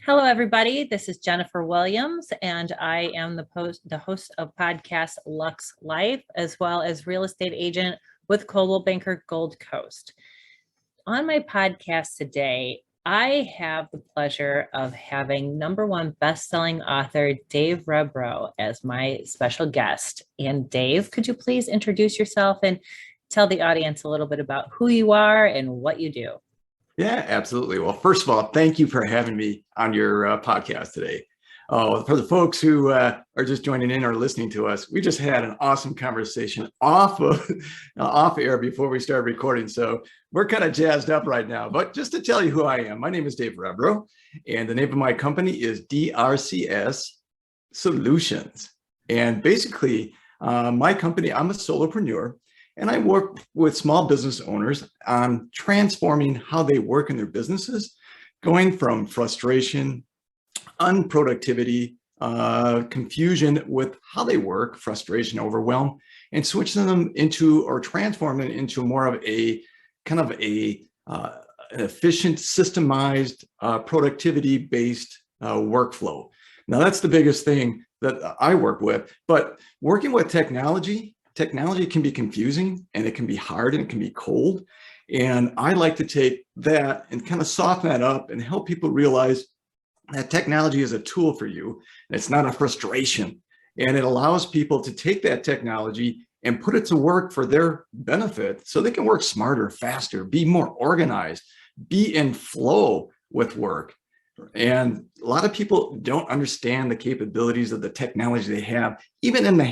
Hello, everybody. This is Jennifer Williams, and I am the host of podcast Lux Life, as well as real estate agent with Coldwell Banker Gold Coast. On my podcast today, I have the pleasure of having #1 best-selling author Dave Rebro as my special guest. And Dave, could you please introduce yourself and tell the audience a little bit about who you are and what you do? Yeah, absolutely. Well, first of all, thank you for having me on your podcast today. For the folks who are just joining in or listening to us, we just had an awesome conversation off air before we started recording. So we're kind of jazzed up right now. But just to tell you who I am, my name is Dave Rebro, and the name of my company is DRCS Solutions. And basically, my company, I'm a solopreneur. And I work with small business owners on transforming how they work in their businesses, going from frustration, unproductivity, confusion with how they work, frustration, overwhelm, and switching them into or transforming it into more of a kind of an efficient, systemized, productivity-based workflow. Now, that's the biggest thing that I work with, but working with technology can be confusing, and it can be hard, and it can be cold. And I like to take that and kind of soften that up and help people realize that technology is a tool for you. It's not a frustration. And it allows people to take that technology and put it to work for their benefit so they can work smarter, faster, be more organized, be in flow with work. And a lot of people don't understand the capabilities of the technology they have, even in their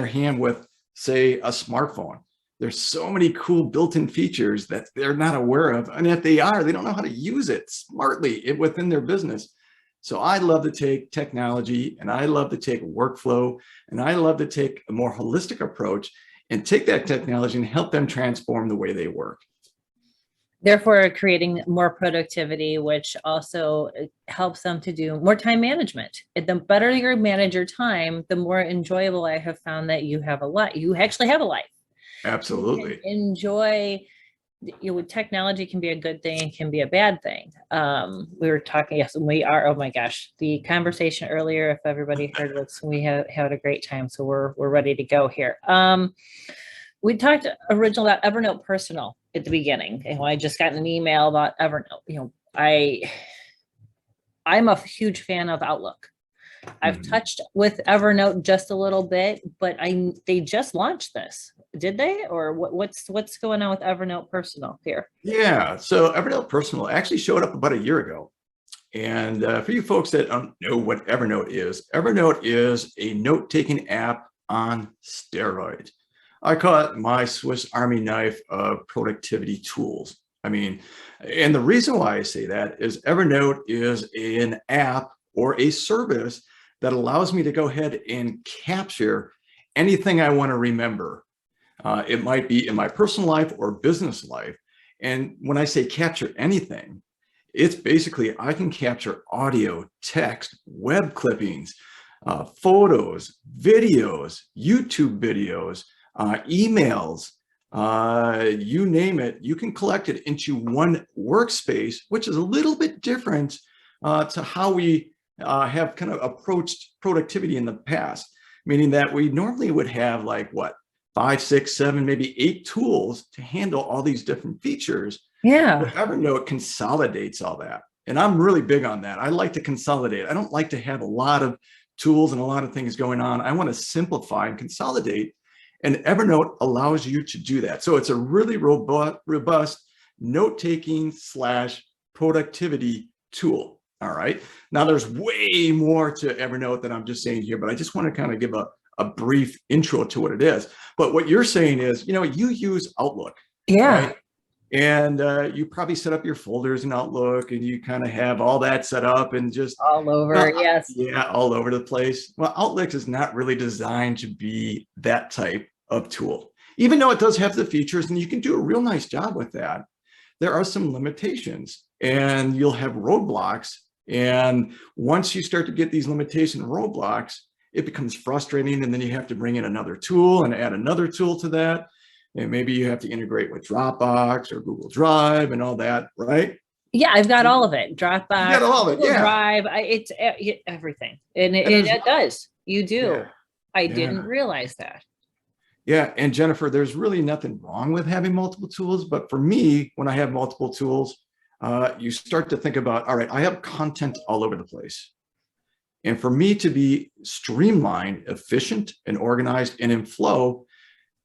hand with, say, a smartphone. There's so many cool built-in features that they're not aware of. And if they are, they don't know how to use it smartly within their business. So I love to take technology, and I love to take workflow, and I love to take a more holistic approach and take that technology and help them transform the way they work. Therefore, creating more productivity, which also helps them to do more time management. The better you manage your time, the more enjoyable I have found that you have a life. You actually have a life. Absolutely. Enjoy. Technology can be a good thing, it can be a bad thing. We were talking, yes, we are. Oh my gosh, the conversation earlier, if everybody heard this, we had a great time. So we're ready to go here. We talked originally about Evernote Personal at the beginning, and I just got an email about Evernote. I'm a huge fan of Outlook. I've touched with Evernote just a little bit, but they just launched this, did they? Or what's going on with Evernote Personal here? Yeah, so Evernote Personal actually showed up about a year ago. And for you folks that don't know what Evernote is a note-taking app on steroids. I call it my Swiss Army knife of productivity tools. And the reason why I say that is Evernote is an app or a service that allows me to go ahead and capture anything I want to remember. It might be in my personal life or business life. And when I say capture anything, it's basically I can capture audio, text, web clippings, photos, videos, YouTube videos, emails, you name it. You can collect it into one workspace, which is a little bit different to how we have kind of approached productivity in the past, meaning that we normally would have like 5, 6, 7, maybe 8 tools to handle all these different features. Yeah. But Evernote consolidates all that. And I'm really big on that. I like to consolidate. I don't like to have a lot of tools and a lot of things going on. I want to simplify and consolidate. And Evernote allows you to do that. So it's a really robust note-taking / productivity tool. All right. Now there's way more to Evernote than I'm just saying here, but I just want to kind of give a brief intro to what it is. But what you're saying is, you use Outlook. Yeah. Right? And you probably set up your folders in Outlook, and you kind of have all that set up and just all over. Yes. Yeah, all over the place. Well, Outlook is not really designed to be that type of tool, even though it does have the features and you can do a real nice job with that. There are some limitations, and you'll have roadblocks. And once you start to get these limitation roadblocks, it becomes frustrating. And then you have to bring in another tool and add another tool to that. And maybe you have to integrate with Dropbox or Google Drive and all that, right? Yeah, I've got all of it. You Dropbox, got all of it, Google yeah. Drive, everything. And And there's it does. You yeah, do. I didn't yeah, realize that. yeah. And Jennifer, there's really nothing wrong with having multiple tools, but for me, when I have multiple tools, you start to think about, all right, I have content all over the place. And for me to be streamlined, efficient, and organized and in flow,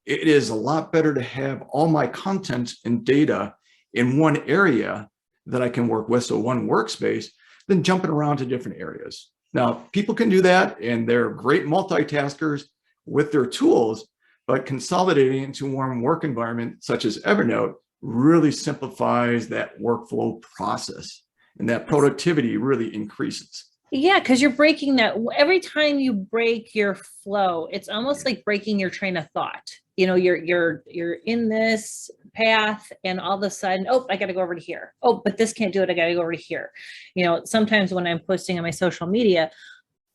it is a lot better to have all my content and data in one area that I can work with, so one workspace, than jumping around to different areas. Now, people can do that, and they're great multitaskers with their tools, but consolidating into one work environment, such as Evernote, really simplifies that workflow process, and that productivity really increases. Yeah, because you're breaking that every time you break your flow, it's almost like breaking your train of thought. You know, you're in this path and all of a sudden, oh, I got to go over to here. Oh, but this can't do it. I got to go over to here. You know, sometimes when I'm posting on my social media,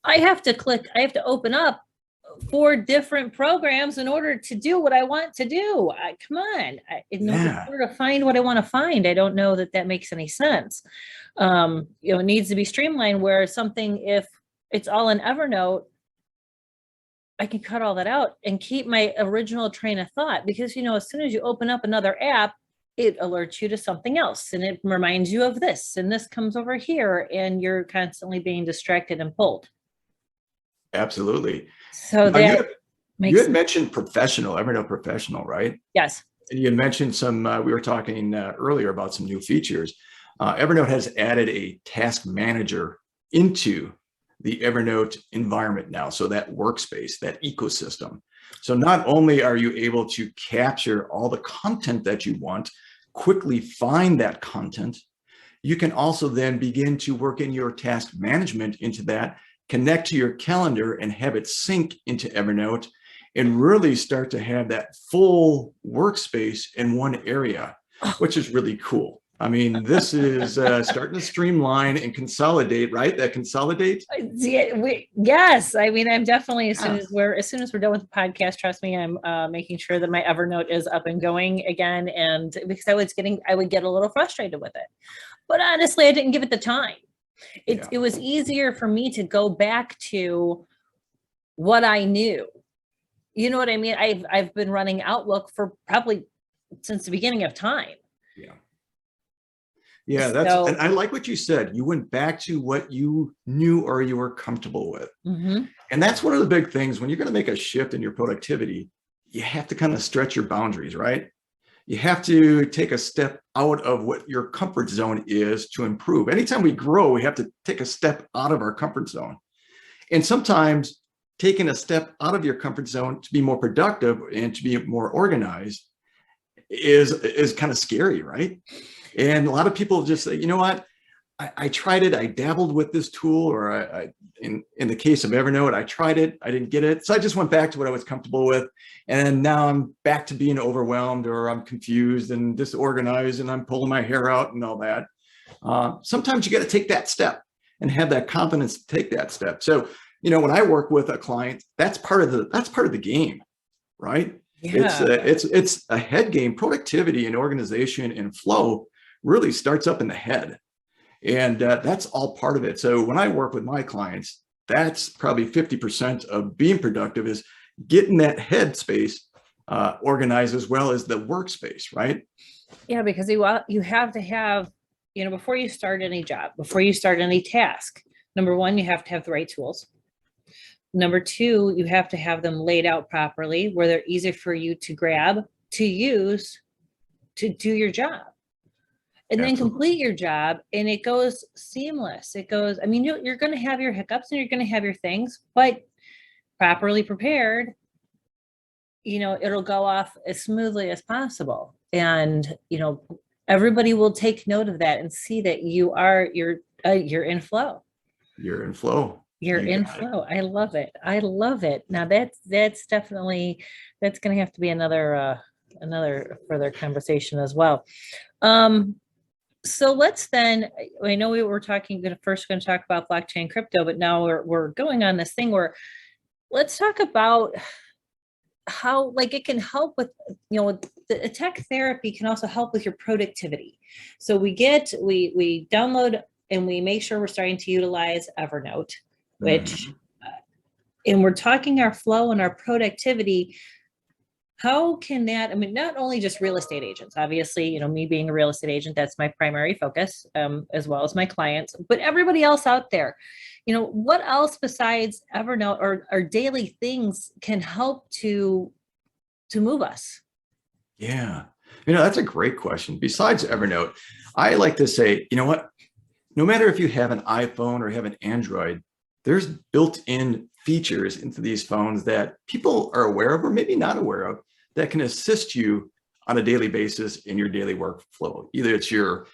I have to open up 4 different programs in order to do what I want to do. Come on, in order to find what I want to find, I don't know that makes any sense. You know, it needs to be streamlined where something, if it's all in Evernote, I can cut all that out and keep my original train of thought, because, you know, as soon as you open up another app, it alerts you to something else and it reminds you of this, and this comes over here, and you're constantly being distracted and pulled. Absolutely. So Now, you that had, you makes had mentioned professional, Evernote Professional, right? yes. And you had mentioned some, we were talking earlier about some new features. Evernote has added a task manager into the Evernote environment now. So that workspace, that ecosystem. So not only are you able to capture all the content that you want, quickly find that content, you can also then begin to work in your task management into that, connect to your calendar and have it sync into Evernote, and really start to have that full workspace in one area, which is really cool. I mean, this is starting to streamline and consolidate, right? That consolidate. Yes, I mean, I'm definitely, as soon as we're done with the podcast, trust me, I'm making sure that my Evernote is up and going again, and because I would get a little frustrated with it, but honestly, I didn't give it the time. It was easier for me to go back to what I knew. You know what I mean? I've been running Outlook for probably since the beginning of time. Yeah. Yeah, and I like what you said. You went back to what you knew or you were comfortable with. Mm-hmm. And that's one of the big things when you're going to make a shift in your productivity, you have to kind of stretch your boundaries, right? You have to take a step out of what your comfort zone is to improve. Anytime we grow, we have to take a step out of our comfort zone. And sometimes taking a step out of your comfort zone to be more productive and to be more organized is kind of scary, right? And a lot of people just say, you know what, I tried it, I dabbled with this tool, or in the case of Evernote, I tried it, I didn't get it. So I just went back to what I was comfortable with. And now I'm back to being overwhelmed, or I'm confused and disorganized and I'm pulling my hair out and all that. Sometimes you got to take that step and have that confidence to take that step. So, you know, when I work with a client, that's part of the game, right? Yeah. It's a head game. Productivity and organization and flow really starts up in the head. And that's all part of it. So when I work with my clients, that's probably 50% of being productive, is getting that head space organized as well as the workspace, right? Yeah, because you have to have, you know, before you start any job, before you start any task, number one, you have to have the right tools. Number two, you have to have them laid out properly where they're easy for you to grab, to use, to do your job. And then complete your job, and it goes seamless. It goes, I mean, you're going to have your hiccups and you're going to have your things, but properly prepared, you know, it'll go off as smoothly as possible. And, you know, everybody will take note of that and see that you're in flow. You're in flow. You're in flow. I love it. I love it. Now that's definitely, that's going to have to be another further conversation as well. So let's then, I know we were going to talk about blockchain crypto, but now we're going on this thing where let's talk about how like it can help with, the tech therapy can also help with your productivity. So we download and we make sure we're starting to utilize Evernote, which, and we're talking our flow and our productivity. How can that, I mean, not only just real estate agents, obviously, me being a real estate agent, that's my primary focus, as well as my clients, but everybody else out there, what else besides Evernote or daily things can help to move us? Yeah. That's a great question. Besides Evernote, I like to say, you know what? No matter if you have an iPhone or have an Android, there's built-in features into these phones that people are aware of or maybe not aware of that can assist you on a daily basis in your daily workflow. Either it's your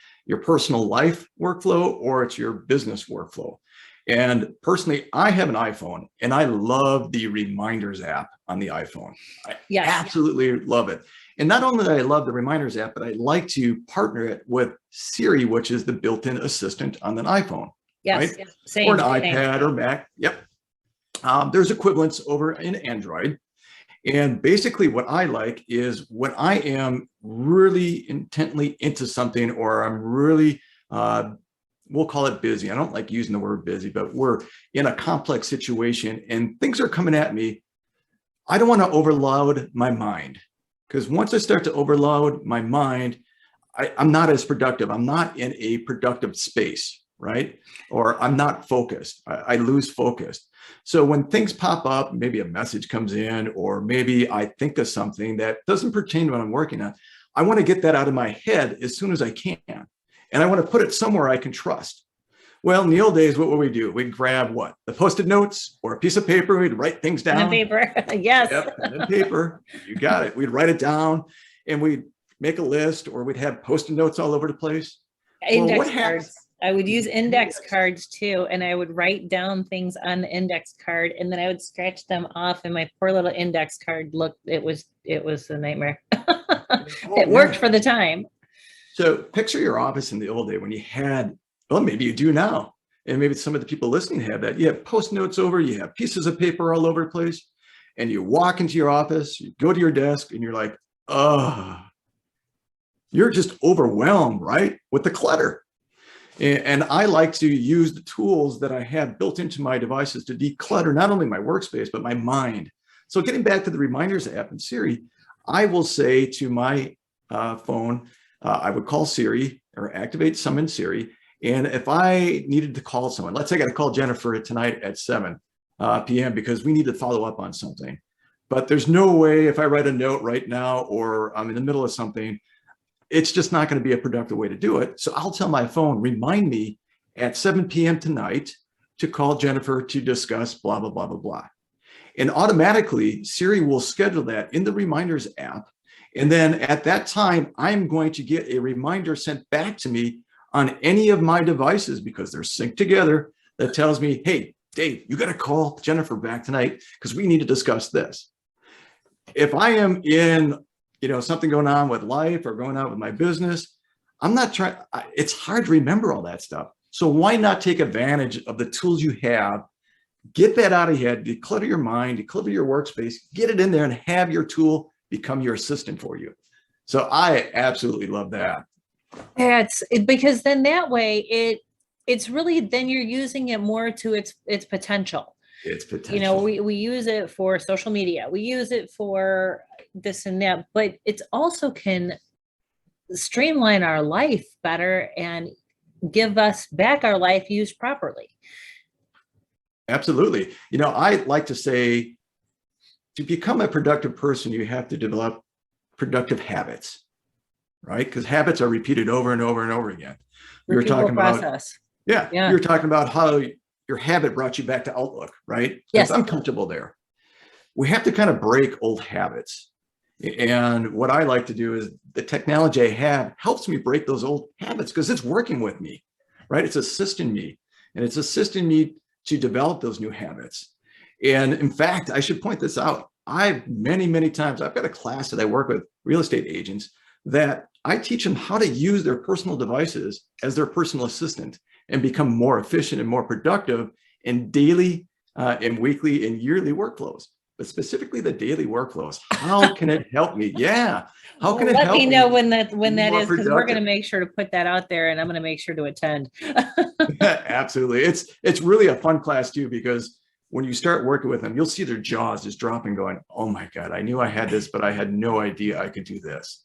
personal life workflow or it's your business workflow. And personally, I have an iPhone and I love the Reminders app on the iPhone. I absolutely love it. And not only do I love the Reminders app, but I like to partner it with Siri, which is the built-in assistant on an iPhone. Yes, right? Same, or an iPad or Mac. Yep. There's equivalents over in Android. And basically what I like is when I am really intently into something, or I'm really, we'll call it busy. I don't like using the word busy, but we're in a complex situation and things are coming at me. I don't want to overload my mind, because once I start to overload my mind, I'm not as productive. I'm not in a productive space, right? Or I'm not focused. I lose focus. So when things pop up, maybe a message comes in, or maybe I think of something that doesn't pertain to what I'm working on, I want to get that out of my head as soon as I can. And I want to put it somewhere I can trust. Well, in the old days, what would we do? We'd grab what? The Post-it notes or a piece of paper. We'd write things down. And paper, yes. Yep, and paper. You got it. We'd write it down and we'd make a list, or we'd have Post-it notes all over the place. Index cards. I would use index cards too, and I would write down things on the index card, and then I would scratch them off. And my poor little index card looked, it was a nightmare. It worked for the time. So picture your office in the old day when you had, well, maybe you do now, and maybe some of the people listening have that. You have Post notes over, you have pieces of paper all over the place, and you walk into your office, you go to your desk, and you're like, oh, you're just overwhelmed, right, with the clutter. And I like to use the tools that I have built into my devices to declutter not only my workspace, but my mind. So getting back to the Reminders app in Siri, I will say to my phone, I would call Siri or activate summon Siri. And if I needed to call someone, let's say I got to call Jennifer tonight at 7 p.m. because we need to follow up on something. But there's no way if I write a note right now, or I'm in the middle of something, it's just not going to be a productive way to do it. So I'll tell my phone, remind me at 7 p.m. tonight to call Jennifer to discuss blah, blah, blah, blah, blah. And automatically Siri will schedule that in the Reminders app. And then at that time, I'm going to get a reminder sent back to me on any of my devices, because they're synced together, that tells me, hey, Dave, you got to call Jennifer back tonight because we need to discuss this. If I am in something going on with life or going on with my business, I'm not trying, it's hard to remember all that stuff. So why not take advantage of the tools you have, get that out of your head, declutter your mind, declutter your workspace, get it in there and have your tool become your assistant for you. So I absolutely love that. It's because then that way it's really, then you're using it more to its potential. Its potential. We use it for social media. We use it for this and that, but it's also can streamline our life better and give us back our life used properly. Absolutely. I like to say, to become a productive person, you have to develop productive habits, right? Because habits are repeated over and over and over again. We were talking about, yeah. You were talking about how your habit brought you back to Outlook, right? Yes. I'm comfortable there. We have to kind of break old habits. And what I like to do is the technology I have helps me break those old habits because it's working with me, right? It's assisting me, and it's assisting me to develop those new habits. And in fact, I should point this out. Many times, I've got a class that I work with real estate agents that I teach them how to use their personal devices as their personal assistant and become more efficient and more productive in daily and weekly and yearly workflows. but specifically the daily workflows. How can it help me? Yeah. How can Well, it let help me me know when be that more is, because we're going to productive? make sure to put that out there, and I'm going to make sure to attend. Absolutely. It's really a fun class too, because when you start working with them, you'll see their jaws just dropping, going, oh my God, I knew I had this, but I had no idea I could do this.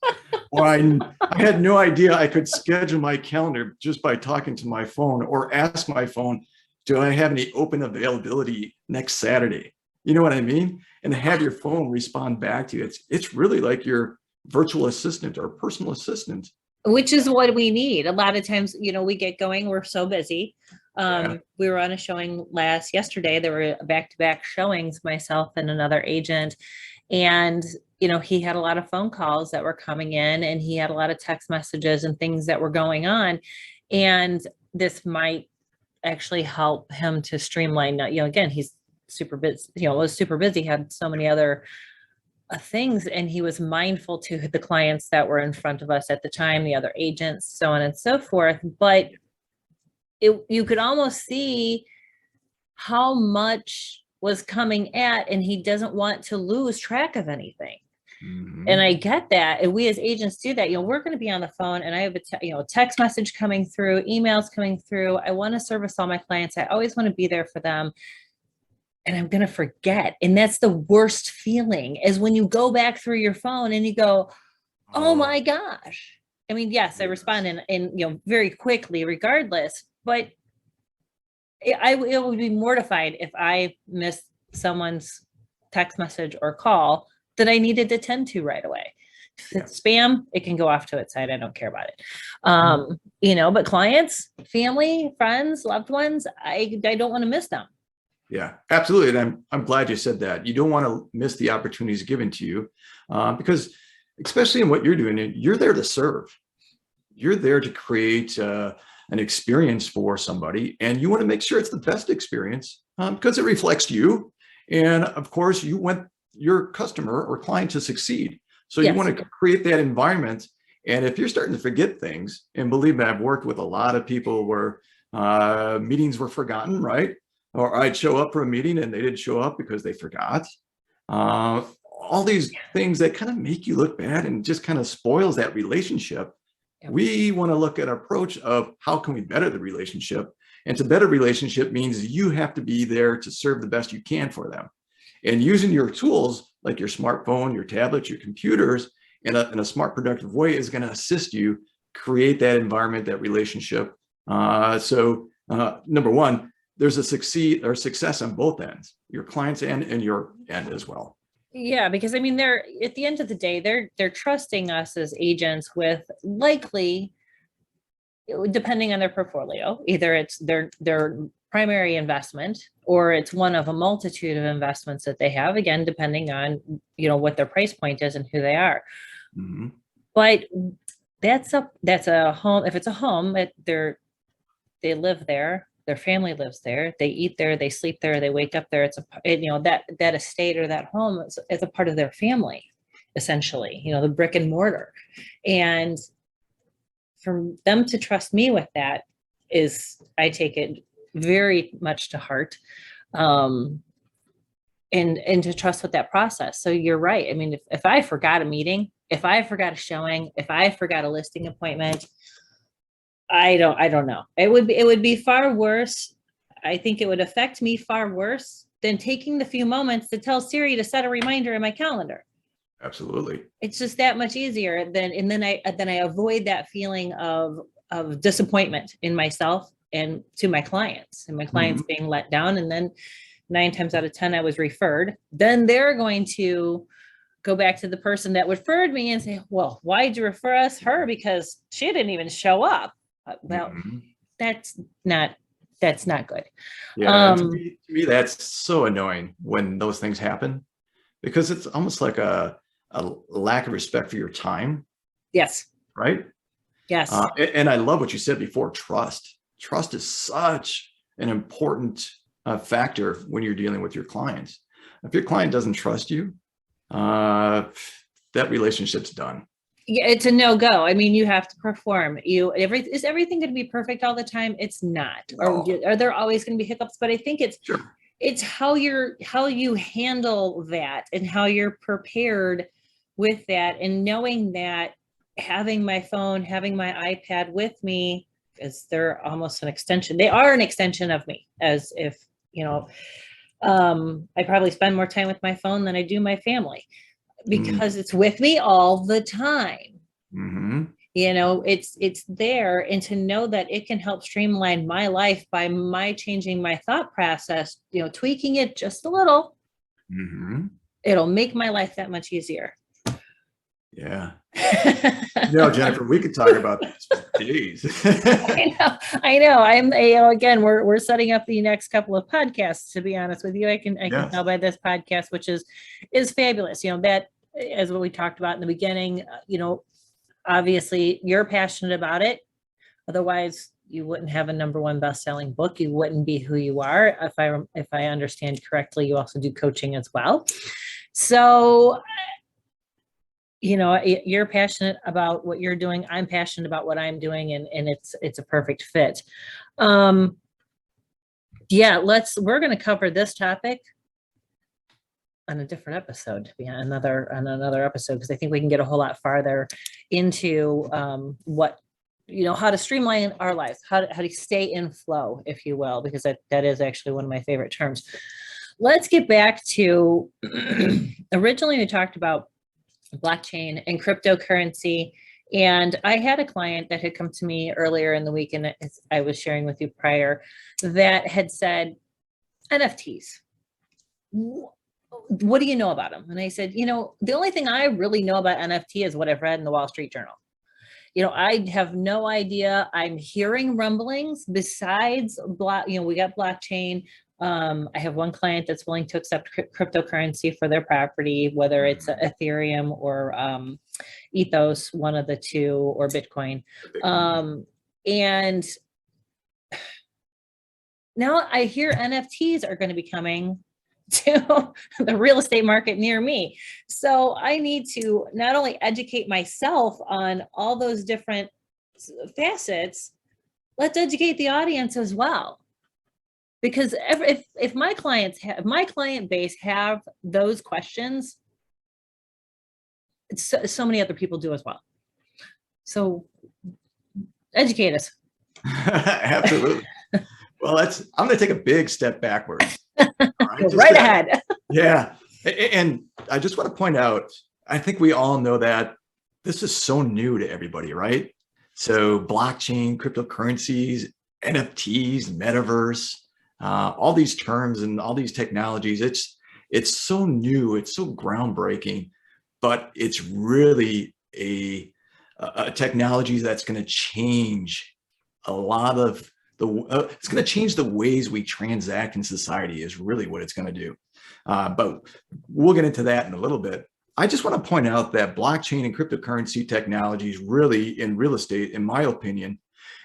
Or I had no idea I could schedule my calendar just by talking to my phone, or ask my phone, do I have any open availability next Saturday? You know what I mean? And have your phone respond back to you. It's really like your virtual assistant or personal assistant. Which is what we need. A lot of times, we get going, we're so busy. Yeah. We were on a showing yesterday. There were back-to-back showings, myself and another agent. And, he had a lot of phone calls that were coming in, and he had a lot of text messages and things that were going on. And this might actually help him to streamline. Again, he's super busy, was super busy, had so many other things, and he was mindful to the clients that were in front of us at the time, the other agents, so on and so forth. But you could almost see how much was coming and he doesn't want to lose track of anything. Mm-hmm. And I get that. And we as agents do that. We're going to be on the phone, and I have a text message coming through, emails coming through. I want to service all my clients. I always want to be there for them. And I'm going to forget. And that's the worst feeling, is when you go back through your phone and you go, oh my gosh. I mean, yes, I respond in very quickly regardless, but it would be mortified if I missed someone's text message or call that I needed to tend to right away. If it's spam, it can go off to its side. I don't care about it. But clients, family, friends, loved ones, I don't want to miss them. Yeah, absolutely. And I'm glad you said that. You don't want to miss the opportunities given to you, because especially in what you're doing, you're there to serve. You're there to create an experience for somebody, and you want to make sure it's the best experience, because it reflects you. And of course, you want your customer or client to succeed. So you want to create that environment. And if you're starting to forget things, and believe me, I've worked with a lot of people where meetings were forgotten, right? Or I'd show up for a meeting and they didn't show up because they forgot. All these things that kind of make you look bad and just kind of spoils that relationship. Yep. We want to look at an approach of how can we better the relationship? And to better relationship means you have to be there to serve the best you can for them. And using your tools like your smartphone, your tablets, your computers in a smart, productive way is going to assist you create that environment, that relationship. So number one, there's a success on both ends, your client's end and your end as well. Yeah, because I mean, they're at the end of the day, they're trusting us as agents with likely, depending on their portfolio, either it's their primary investment or it's one of a multitude of investments that they have, again, depending on what their price point is and who they are. Mm-hmm. But that's a home. If it's a home, they live there. Their family lives there. They eat there. They sleep there. They wake up there. That estate or that home is a part of their family, essentially. The brick and mortar, and for them to trust me with that I take it very much to heart, and to trust with that process. So you're right. I mean, if I forgot a meeting, if I forgot a showing, if I forgot a listing appointment, I don't know. It would be far worse. I think it would affect me far worse than taking the few moments to tell Siri to set a reminder in my calendar. Absolutely. It's just that much easier. And then I avoid that feeling of disappointment in myself and to my clients, and my clients being let down. And then 9 times out of 10, I was referred. Then they're going to go back to the person that referred me and say, well, why'd you refer her? Because she didn't even show up. Well, that's not good. Yeah, to me, that's so annoying when those things happen, because it's almost like a lack of respect for your time. Yes. Right? Yes. And I love what you said before, trust. Trust is such an important factor when you're dealing with your clients. If your client doesn't trust you, that relationship's done. Yeah, it's a no-go. I mean, you have to perform. Is everything going to be perfect all the time? It's not. No. Or are there always going to be hiccups? But I think it's it's how you handle that and how you're prepared with that, and knowing that having my phone, having my iPad with me, because they're almost an extension. They are an extension of me, as if, I probably spend more time with my phone than I do my family because it's with me all the time. Mm-hmm. It's there, and to know that it can help streamline my life by my changing my thought process, tweaking it just a little. Mm-hmm. It'll make my life that much easier. Yeah. Jennifer, we could talk about this for days. I know. Again, we're setting up the next couple of podcasts, to be honest with you. I can tell by this podcast, which is fabulous. That, as what we talked about in the beginning, obviously you're passionate about it. Otherwise, you wouldn't have a #1 best-selling book. You wouldn't be who you are. If I understand correctly, you also do coaching as well. So, you're passionate about what you're doing. I'm passionate about what I'm doing, and it's a perfect fit. We're going to cover this topic on a different episode, to be on another episode, because I think we can get a whole lot farther into how to streamline our lives, how to stay in flow, if you will, because that is actually one of my favorite terms. Let's get back to originally we talked about blockchain and cryptocurrency. And I had a client that had come to me earlier in the week, and I was sharing with you prior, that had said, NFTs, what do you know about them? And I said, the only thing I really know about NFT is what I've read in the Wall Street Journal. I have no idea. I'm hearing rumblings besides we got blockchain. I have one client that's willing to accept cryptocurrency for their property, whether it's Ethereum or Ethos, one of the two, or Bitcoin. And now I hear NFTs are going to be coming to the real estate market near me. So I need to not only educate myself on all those different facets, let's educate the audience as well. Because if my client base have those questions, so many other people do as well. So educate us. Absolutely. Well, I'm going to take a big step backwards. Right ahead. Yeah. And I just want to point out, I think we all know that this is so new to everybody, right? So blockchain, cryptocurrencies, NFTs, metaverse, all these terms and all these technologies, it's so new, it's so groundbreaking, but it's really a technology that's going to change a lot of it's going to change the ways we transact in society, is really what it's going to do. But we'll get into that in a little bit. I just want to point out that blockchain and cryptocurrency technologies really in real estate, in my opinion,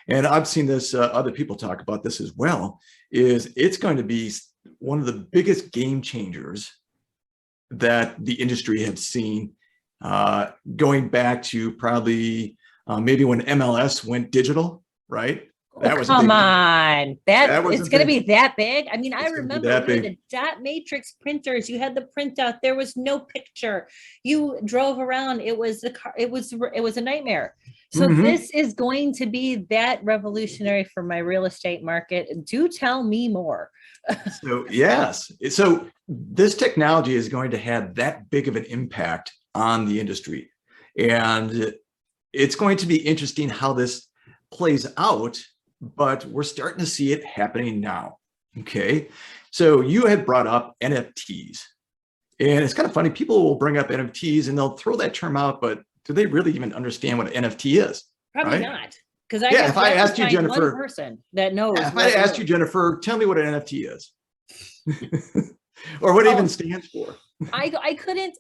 and I've seen this, other people talk about this as well, is it's going to be one of the biggest game changers that the industry has seen, going back to probably maybe when MLS went digital, right? That was come on. It's going to be that big. I mean, I remember the dot matrix printers. You had the printout. There was no picture. You drove around. It was the car. It was a nightmare. So this is going to be that revolutionary for my real estate market. Do tell me more. So yes. So this technology is going to have that big of an impact on the industry. And it's going to be interesting how this plays out, but we're starting to see it happening now. Okay. So you had brought up NFTs, and it's kind of funny. People will bring up NFTs and they'll throw that term out, but do they really even understand what an NFT is? Probably not. Because if I asked you, Jennifer, one person that knows. If I asked you, Jennifer, tell me what an NFT is, or what it even stands for. I couldn't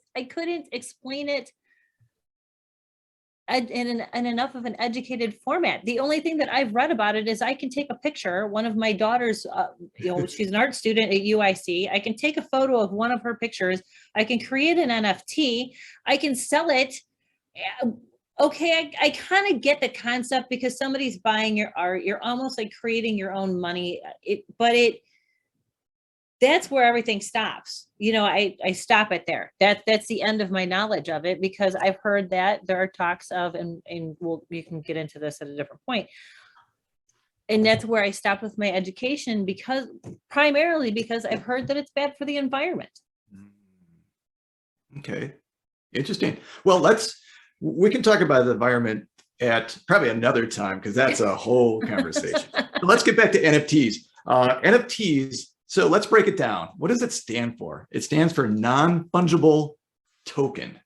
explain it in enough of an educated format. The only thing that I've read about it is I can take a picture. One of my daughters, she's an art student at UIC. I can take a photo of one of her pictures. I can create an NFT. I can sell it. Okay, I kind of get the concept, because somebody's buying your art. You're almost like creating your own money. that's where everything stops. I stop it there. That's the end of my knowledge of it, because I've heard that there are talks of, and you can get into this at a different point. And that's where I stopped with my education, primarily because I've heard that it's bad for the environment. Okay, interesting. Well, we can talk about the environment at probably another time, because that's a whole conversation. So let's get back to NFTs. NFTs, so let's break it down. What does it stand for? It stands for non-fungible token,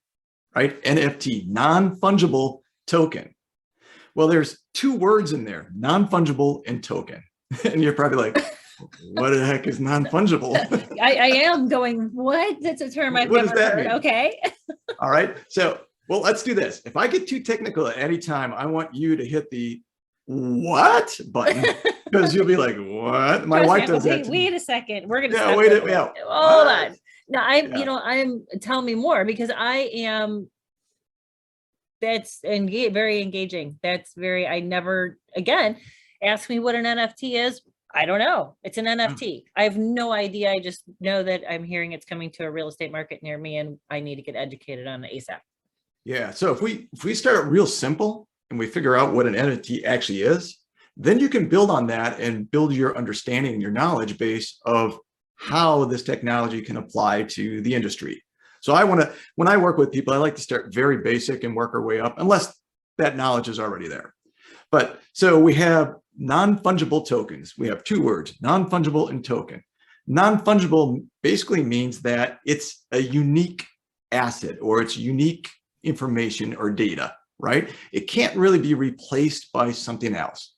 right? NFT, non-fungible token. Well, there's two words in there, non-fungible and token. And you're probably like, what the heck is non-fungible? I am going, what? That's a term I've never heard. Mean? Okay. All right. So, well, let's do this. If I get too technical at any time, I want you to hit the what button, because you'll be like, what? My wife does that. Wait a second. We're going to hold on. Now I'm tell me more, because that's very engaging. I never, again, ask me what an NFT is. I don't know. It's an NFT. I have no idea. I just know that I'm hearing it's coming to a real estate market near me, and I need to get educated on it ASAP. Yeah. So if we start real simple and we figure out what an NFT actually is, then you can build on that and build your understanding and your knowledge base of how this technology can apply to the industry. So when I work with people, I like to start very basic and work our way up, unless that knowledge is already there. But so we have non-fungible tokens. We have two words, non-fungible and token. Non-fungible basically means that it's a unique asset, or it's unique information or data, right? It can't really be replaced by something else.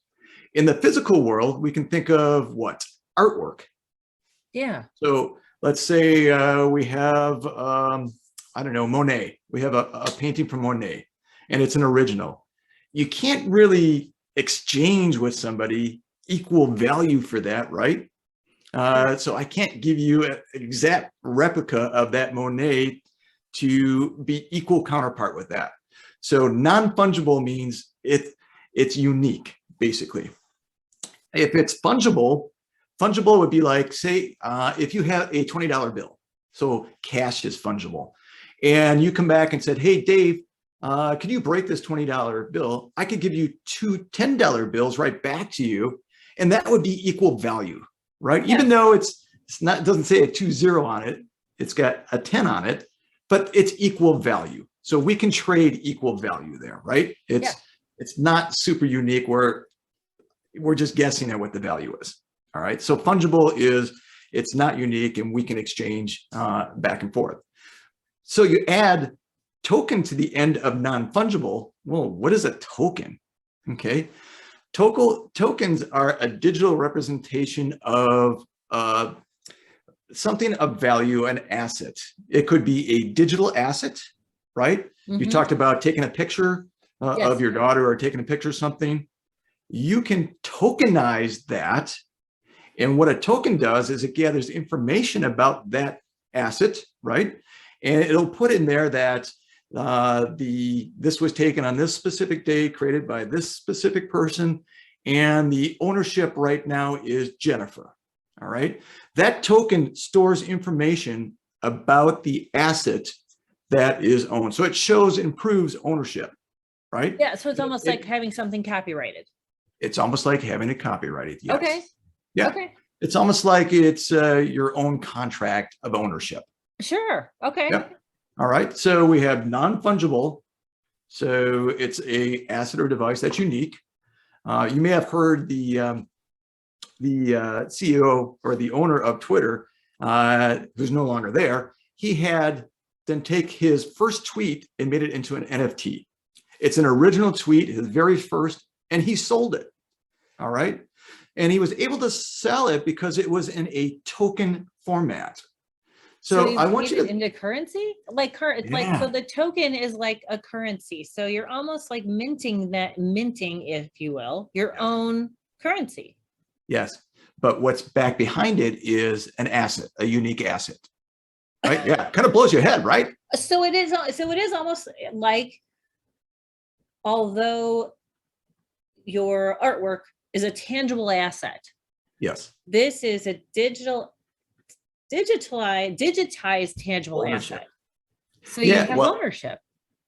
In the physical world, we can think of what? Artwork. Yeah. So let's say we have, I don't know, Monet. We have a painting from Monet, and it's an original. You can't really exchange with somebody equal value for that, right? So I can't give you an exact replica of that Monet to be equal counterpart with that. So non-fungible means it's unique, basically. If it's fungible would be like, say, if you have a $20 bill, so cash is fungible, and you come back and said, hey, Dave, can you break this $20 bill? I could give you two $10 bills right back to you, and that would be equal value, right? Yeah. Even though it doesn't say a 20 on it, it's got a 10 on it, but it's equal value. So we can trade equal value there, right? It's not super unique where we're just guessing at what the value is. All right. So fungible it's not unique, and we can exchange back and forth. So you add token to the end of non-fungible. Well, what is a token? Okay. Tokens are a digital representation of something of value, an asset. It could be a digital asset, right? Mm-hmm. You talked about taking a picture of your daughter, or taking a picture of something. You can tokenize that. And what a token does is it gathers information about that asset, right? And it'll put in there that this was taken on this specific day, created by this specific person, and the ownership right now is Jennifer. All right. That token stores information about the asset that is owned. So it improves ownership, right? Yeah. So it's almost like having something copyrighted. It's almost like having it copyrighted. Yes. Okay. Yeah. Okay. It's almost like it's your own contract of ownership. Sure. Okay. Yep. All right. So we have non-fungible. So it's a asset or device that's unique. You may have heard the CEO or the owner of Twitter, who's no longer there. He had then take his first tweet and made it into an NFT. It's an original tweet, his very first, and he sold it. All right. And he was able to sell it because it was in a token format. So I want you to into currency, like so the token is like a currency. So you're almost like minting, if you will, your own currency. Yes. But what's back behind it is an asset, a unique asset. Right? Yeah. Kind of blows your head, right? So it is almost like, although your artwork is a tangible asset. Yes. This is a digital digitized tangible Ownership. asset. So you Yeah, have well, ownership.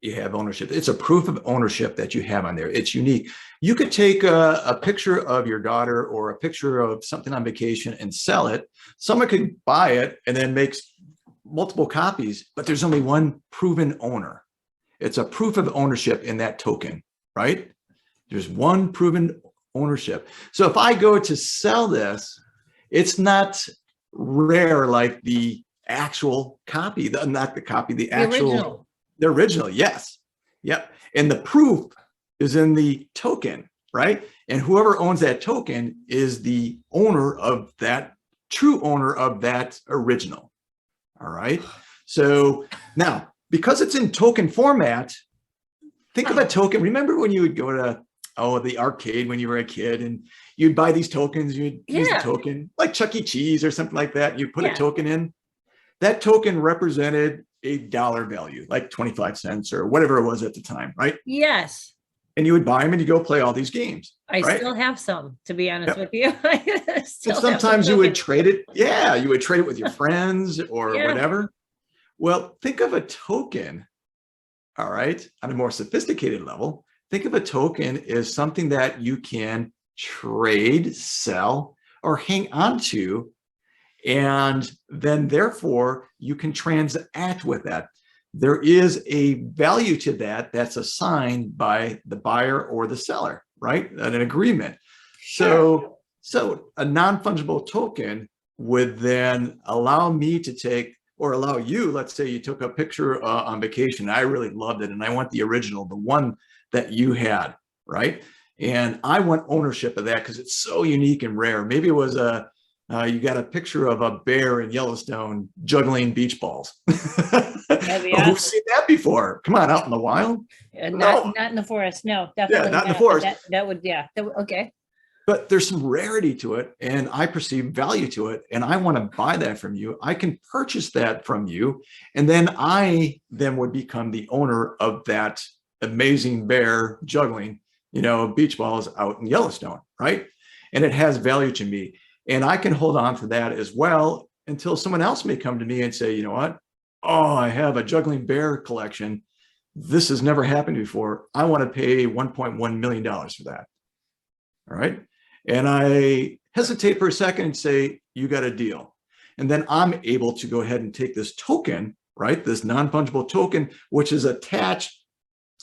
you have ownership. It's a proof of ownership that you have on there. It's unique. You could take a picture of your daughter or a picture of something on vacation and sell it. Someone could buy it and then make multiple copies, but there's only one proven owner. It's a proof of ownership in that token, right? There's one proven ownership. So if I go to sell this, it's not rare like the actual copy, not the copy, the actual, the original, yes. Yep. And the proof is in the token, right? And whoever owns that token is the owner of that, true owner of that original. All right. So now, because it's in token format, think of a token. Remember when you would go to the arcade when you were a kid and you'd buy these tokens, you'd use a token like Chuck E. Cheese or something like that. You put a token in. That token represented a dollar value, like 25 cents or whatever it was at the time, right? Yes. And you would buy them and you go play all these games. I still have some, to be honest with you. And sometimes you would trade it. Yeah, you would trade it with your friends or whatever. Well, think of a token, all right, on a more sophisticated level. Think of a token as something that you can trade, sell, or hang on to. And then therefore you can transact with that. There is a value to that that's assigned by the buyer or the seller, right? An agreement. Sure. So a non-fungible token would then allow me to take, or allow you, let's say you took a picture on vacation. I really loved it. And I want the original, the one that you had, right? And I want ownership of that because it's so unique and rare. Maybe it was you got a picture of a bear in Yellowstone juggling beach balls. Who's seen that before? Come on, out in the wild? Not in the forest. No, definitely not in the forest. That would, okay. But there's some rarity to it, and I perceive value to it, and I want to buy that from you. I can purchase that from you, and then I would become the owner of that amazing bear juggling, beach balls out in Yellowstone, right? And it has value to me. And I can hold on to that as well until someone else may come to me and say, you know what? Oh, I have a juggling bear collection. This has never happened before. I want to pay $1.1 million for that. All right. And I hesitate for a second and say, you got a deal. And then I'm able to go ahead and take this token, right? This non-fungible token, which is attached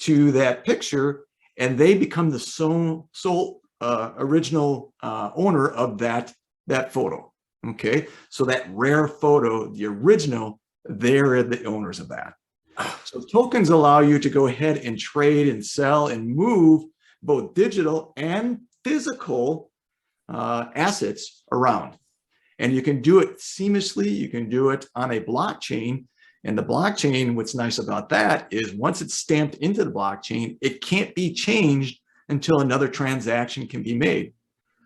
to that picture, and they become the sole original owner of that photo. Okay. So that rare photo, the original, they're the owners of that. So tokens allow you to go ahead and trade and sell and move both digital and physical assets around. And you can do it seamlessly. You can do it on a blockchain. And the blockchain, what's nice about that is once it's stamped into the blockchain, it can't be changed until another transaction can be made.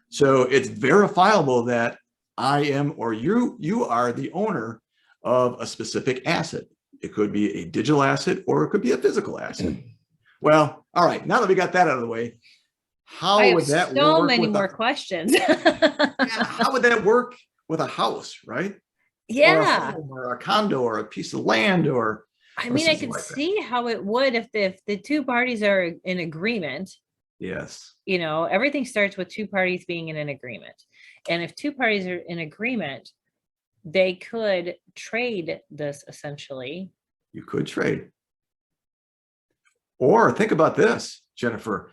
So it's verifiable that I am, or you are the owner of a specific asset. It could be a digital asset or it could be a physical asset. Well, all right. Now that we got that out of the way, how would that work? So many more questions. How would that work with a house, right? Yeah. Or a home or a condo or a piece of land or. I mean, I can see how it would if the two parties are in agreement. Yes. Everything starts with two parties being in an agreement. And if two parties are in agreement, they could trade this essentially. You could trade. Or think about this, Jennifer.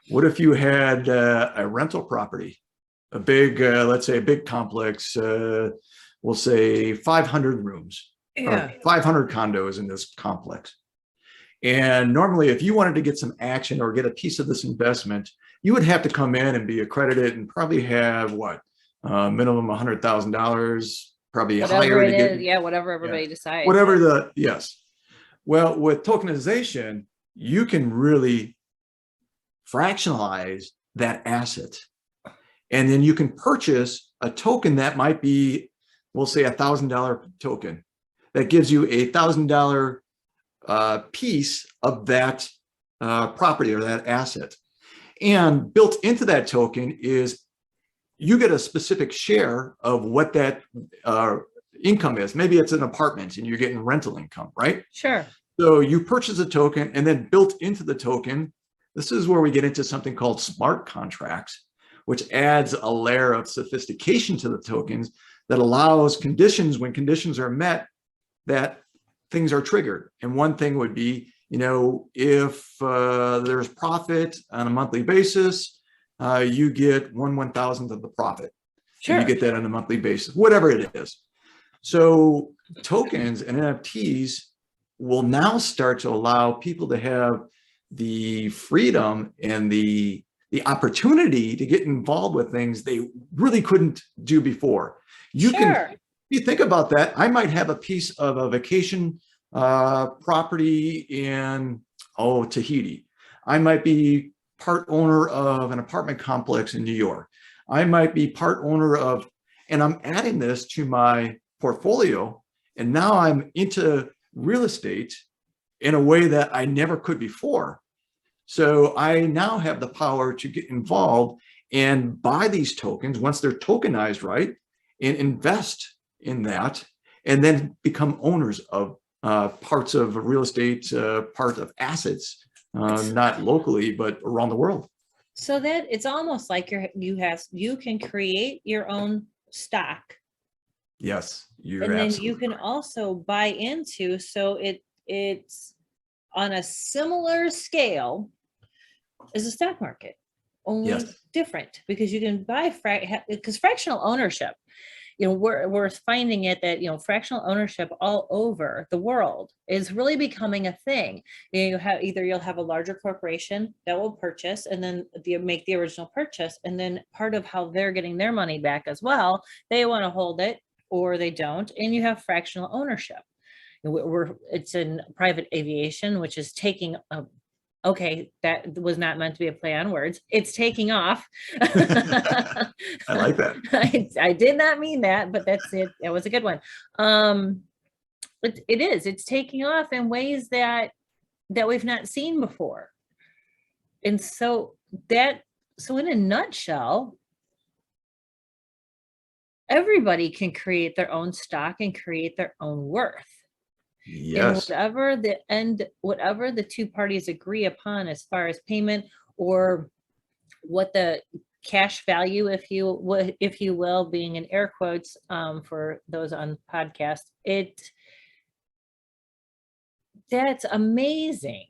What if you had a rental property, a big, let's say a big complex, we'll say 500 rooms, or 500 condos in this complex. And normally if you wanted to get some action or get a piece of this investment, you would have to come in and be accredited and probably have what? Minimum $100,000, probably higher to get. Yeah, whatever everybody decides. Whatever yes. Well, with tokenization, you can really fractionalize that asset. And then you can purchase a token that might be, we'll say $1,000 token that gives you $1,000 piece of that property or that asset. And built into that token is you get a specific share of what that income is. Maybe it's an apartment and you're getting rental income, right? Sure. So you purchase a token, and then built into the token, this is where we get into something called smart contracts, which adds a layer of sophistication to the tokens that allows conditions, when conditions are met, that things are triggered. And one thing would be, if there's profit on a monthly basis, you get 1/1000th of the profit. Sure. And you get that on a monthly basis, whatever it is. So tokens and NFTs will now start to allow people to have the freedom and the opportunity to get involved with things they really couldn't do before. If you think about that, I might have a piece of a vacation property in Tahiti. I might be part owner of an apartment complex in New York. I might be part owner of, and I'm adding this to my portfolio, and now I'm into real estate in a way that I never could before. So I now have the power to get involved and buy these tokens once they're tokenized, right, and invest in that, and then become owners of parts of real estate, part of assets, not locally, but around the world. So that it's almost like you can create your own stock. Yes, and then you can also buy into, so it's on a similar scale as the stock market, only different, because you can buy because fractional ownership, we're finding it that fractional ownership all over the world is really becoming a thing. You'll have a larger corporation that will purchase, and then make the original purchase, and then part of how they're getting their money back as well, they want to hold it or they don't, and you have fractional ownership. It's in private aviation, which is taking a okay, that was not meant to be a play on words. It's taking off. I like that. I did not mean that, but that's it. That was a good one. It's taking off in ways that we've not seen before. And so in a nutshell, everybody can create their own stock and create their own worth. Yes. And whatever the two parties agree upon as far as payment, or what the cash value, if you will, being in air quotes, for those on podcast, that's amazing.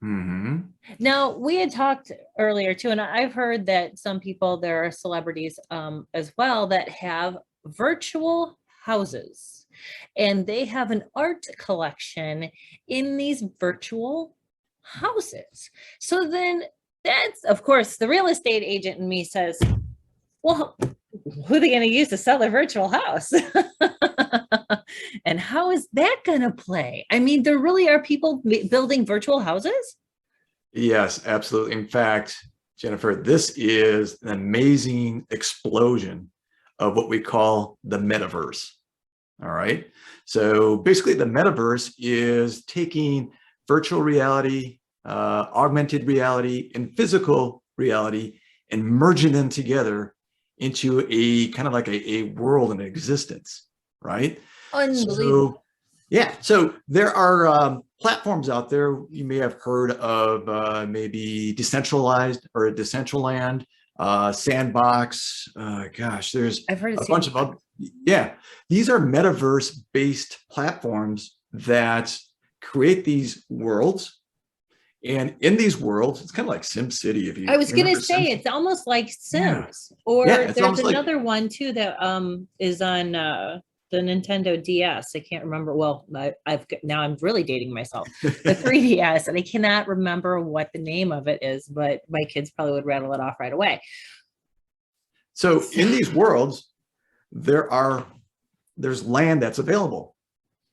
Mm-hmm. Now, we had talked earlier too, and I've heard that some people, there are celebrities as well, that have virtual houses. And they have an art collection in these virtual houses. So then that's, of course, the real estate agent in me says, well, who are they going to use to sell their virtual house? And how is that going to play? I mean, there really are people building virtual houses? Yes, absolutely. In fact, Jennifer, this is an amazing explosion of what we call the metaverse. All right. So basically the metaverse is taking virtual reality, augmented reality, and physical reality and merging them together into a kind of like a world in existence, right? Unbelievable. So there are platforms out there. You may have heard of maybe Decentralized or Decentraland, Sandbox. There's I've heard a bunch of other. Yeah, these are metaverse-based platforms that create these worlds. And in these worlds, it's kind of like Sim City. If you I was going to say, it's almost like Sims. Or there's another one too that is on the Nintendo DS. I can't remember. Well, I'm really dating myself. The 3DS, and I cannot remember what the name of it is, but my kids probably would rattle it off right away. So in these worlds, there's land that's available,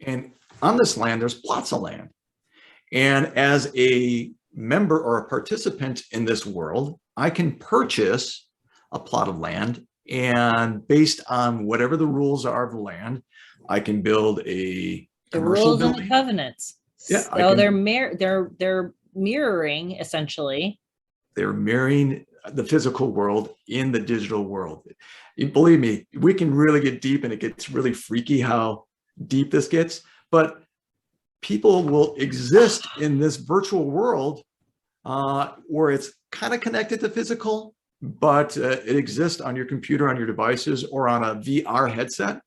and on this land there's plots of land, and as a member or a participant in this world, I can purchase a plot of land, and based on whatever the rules are of the land, I can build the rules building. And the covenants. Yeah, so they're mirroring, essentially. They're mirroring the physical world in the digital world. believe me, we can really get deep, and it gets really freaky how deep this gets. But people will exist in this virtual world where it's kind of connected to physical, but it exists on your computer, on your devices, or on a VR headset.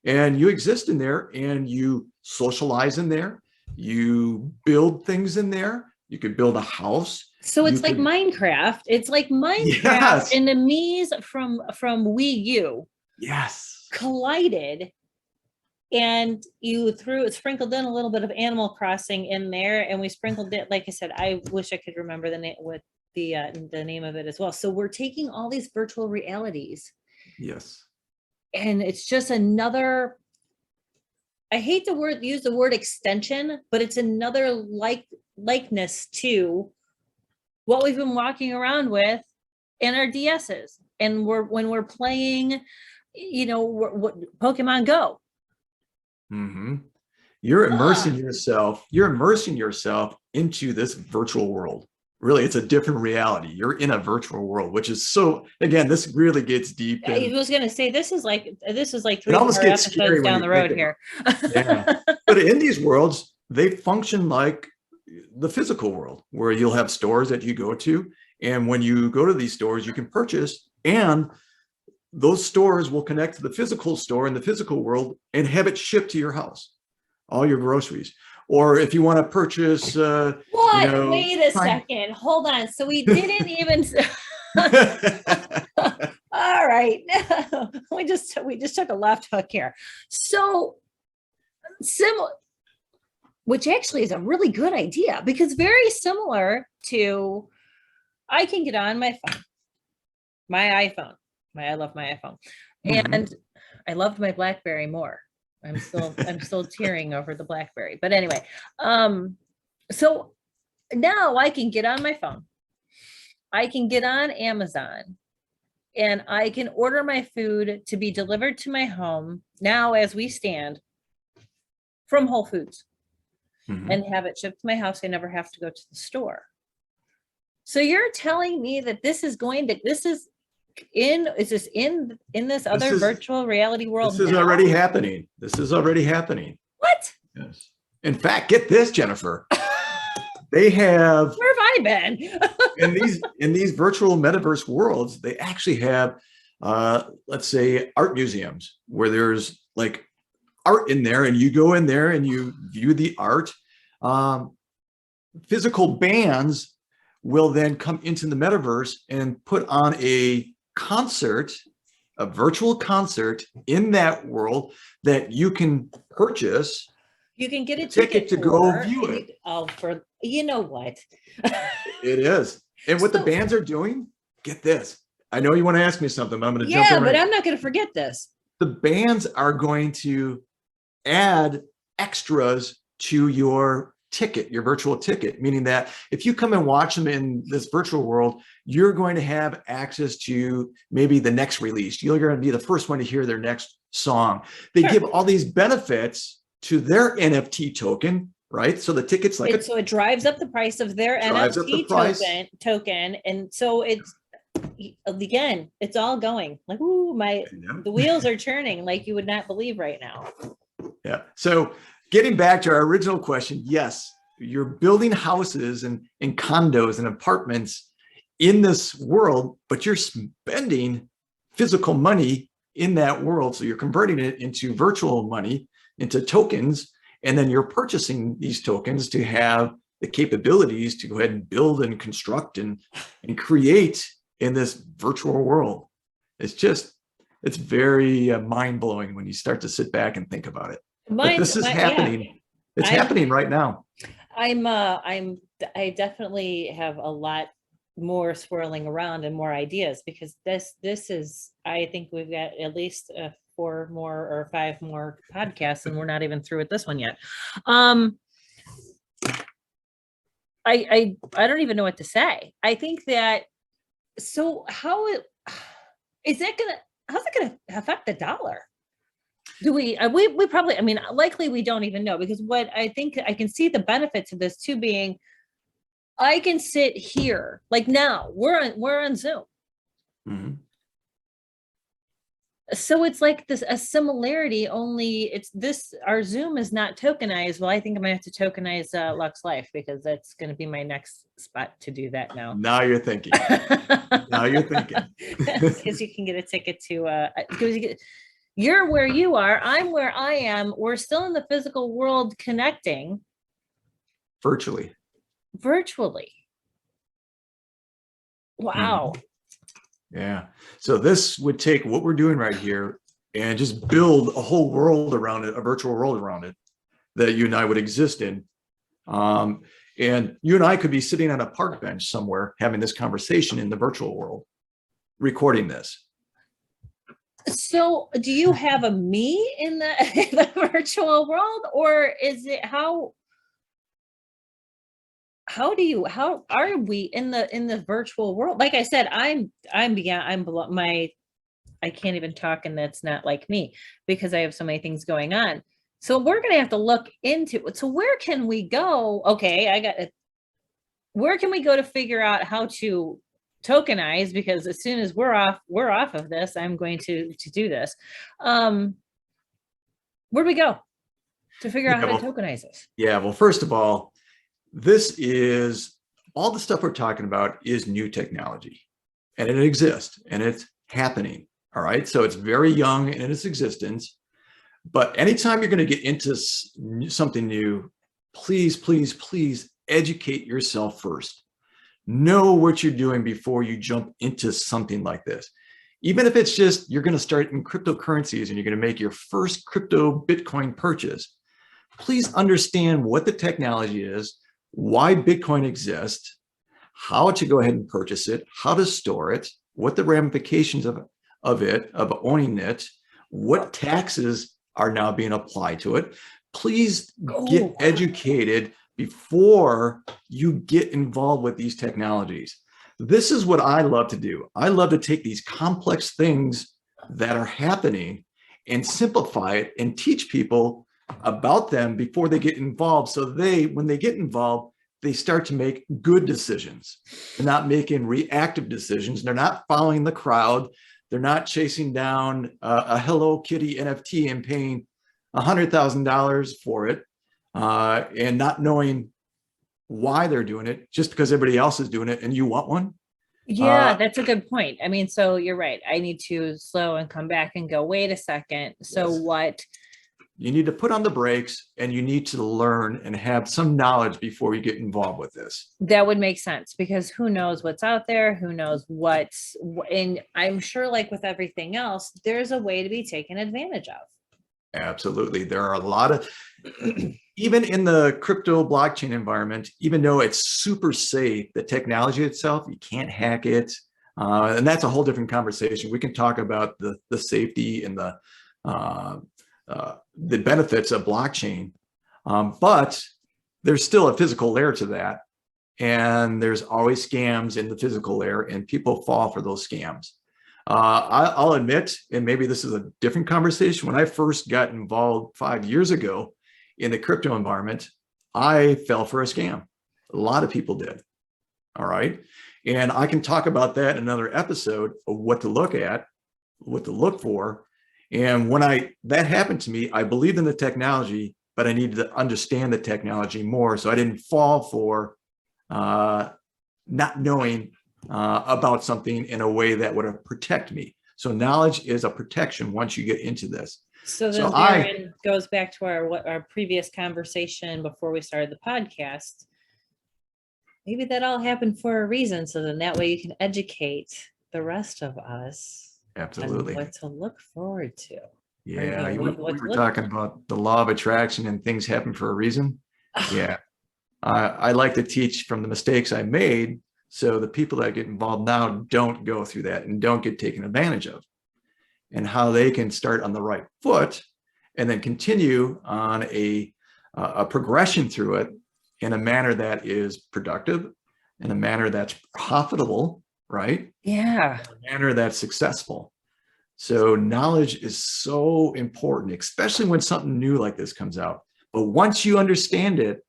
And you exist in there, and you socialize in there. You build things in there. You could build a house. So it's like Minecraft. It's like Minecraft Yes. and the Mii's from Wii U. Yes. Collided, and you sprinkled in a little bit of Animal Crossing in there, and we sprinkled it. Like I said, I wish I could remember the name with the name of it as well. So we're taking all these virtual realities. Yes. And it's just another, I hate to use the word extension, but it's another likeness to what we've been walking around with in our DSs. And when we're playing, Pokemon Go. Mm-hmm. You're immersing yourself into this virtual world. Really, it's a different reality. You're in a virtual world, which is so, again, this really gets deep. I was going to say, this is like 3 episodes down the road here. Yeah. But in these worlds, they function like the physical world, where you'll have stores that you go to. And when you go to these stores, you can purchase, and those stores will connect to the physical store in the physical world and have it shipped to your house, all your groceries. Or if you want to purchase, wait a second, hold on. So we didn't even. All right, we just took a left hook here. So similar, which actually is a really good idea, because very similar to, I can get on my phone, my iPhone. I love my iPhone, and I loved my BlackBerry more. I'm still tearing over the BlackBerry. But anyway, so now I can get on my phone. I can get on Amazon, and I can order my food to be delivered to my home now as we stand from Whole Foods, and have it shipped to my house. I never have to go to the store. So you're telling me that this is in this other virtual reality world? This is already happening. This is already happening. What? Yes. In fact, get this, Jennifer. They have, where have I been? in these virtual metaverse worlds, they actually have let's say art museums, where there's like art in there, and you go in there and you view the art. Physical bands will then come into the metaverse and put on a virtual concert in that world that you can purchase. You can get a ticket to go view it. For you know what? It is. And what the bands are doing, get this. I know you want to ask me something. I'm going to jump in. Yeah, but I'm not going to forget this. The bands are going to add extras to your ticket, your virtual ticket, meaning that if you come and watch them in this virtual world, you're going to have access to maybe the next release. You're going to be the first one to hear their next song. They give all these benefits to their NFT token, right? So the ticket's like so it drives up the price of their NFT token. And so it's, again, it's all going like, ooh, the wheels are turning like you would not believe right now. Yeah. So getting back to our original question, yes, you're building houses and condos and apartments in this world, but you're spending physical money in that world. So you're converting it into virtual money, into tokens, and then you're purchasing these tokens to have the capabilities to go ahead and build and construct and create in this virtual world. It's very mind-blowing when you start to sit back and think about it. But this is happening. Yeah. It's happening right now. I definitely have a lot more swirling around and more ideas, because this is, I think we've got at least 4 more or 5 more podcasts, and we're not even through with this one yet. I don't even know what to say. I think that, so how's it gonna affect the dollar? Do we probably, I mean, likely we don't even know, because what I think I can see the benefits of this too being, I can sit here, like now we're on Zoom. So it's like this, a similarity, only it's this, our Zoom is not tokenized. Well, I think I'm gonna have to tokenize Lux Life, because that's gonna be my next spot to do that now. Now you're thinking. Now you're thinking. Because you can get a ticket to, you're where you are, I'm where I am. We're still in the physical world connecting Virtually. virtually. Wow. Yeah. So this would take what we're doing right here and just build a whole world around it, a virtual world around it that you and I would exist in. And you and I could be sitting on a park bench somewhere having this conversation in the virtual world, recording this. So do you have a me in the virtual world, or is it how are we in the virtual world? Like I said, I can't even talk, and that's not like me, because I have so many things going on. So we're going to have to look into it. So where can we go? Okay, I got it. Where can we go to figure out how to tokenize? Because as soon as we're off of this, I'm going to do this. Where do we go to figure out how to tokenize this? Yeah, well, first of all, this is all the stuff we're talking about is new technology, and it exists and it's happening. All right. So it's very young in its existence, but anytime you're going to get into something new, please, please, please educate yourself first. Know what you're doing before you jump into something like this. Even if it's just, you're going to start in cryptocurrencies and you're going to make your first crypto Bitcoin purchase. Please understand what the technology is, why Bitcoin exists, how to go ahead and purchase it, how to store it, what the ramifications of owning it, what taxes are now being applied to it. Please get educated before you get involved with these technologies. This is what I love to do. I love to take these complex things that are happening and simplify it and teach people about them before they get involved. So when they get involved, they start to make good decisions. They're not making reactive decisions. They're not following the crowd. They're not chasing down a Hello Kitty NFT and paying $100,000 for it and not knowing why they're doing it just because everybody else is doing it and you want one. Yeah, that's a good point. I mean, so you're right. I need to slow and come back and go, wait a second. So Yes. what? You need to put on the brakes and you need to learn and have some knowledge before you get involved with this. That would make sense, because who knows what's out there, who knows what's, and I'm sure, like with everything else, there's a way to be taken advantage of. Absolutely. There are a lot of, even in the crypto blockchain environment, even though it's super safe, the technology itself, you can't hack it. And that's a whole different conversation. We can talk about the safety and the benefits of blockchain, but there's still a physical layer to that. And there's always scams in the physical layer, and people fall for those scams. I'll admit, and maybe this is a different conversation, when I first got involved 5 years ago in the crypto environment, I fell for a scam. A lot of people did. All right. And I can talk about that in another episode of what to look at, what to look for. And when that happened to me, I believed in the technology, but I needed to understand the technology more. So I didn't fall for not knowing about something in a way that would protect me. So knowledge is a protection once you get into this. So then Darren goes back to our previous conversation before we started the podcast. Maybe that all happened for a reason. So then that way you can educate the rest of us. Absolutely. What to look forward to. Yeah, we were talking about the law of attraction and things happen for a reason. Yeah. I like to teach from the mistakes I made, so the people that get involved now don't go through that and don't get taken advantage of, and how they can start on the right foot and then continue on a progression through it in a manner that is productive, in a manner that's profitable, right? Yeah. In a manner that's successful. So knowledge is so important, especially when something new like this comes out. But once you understand it,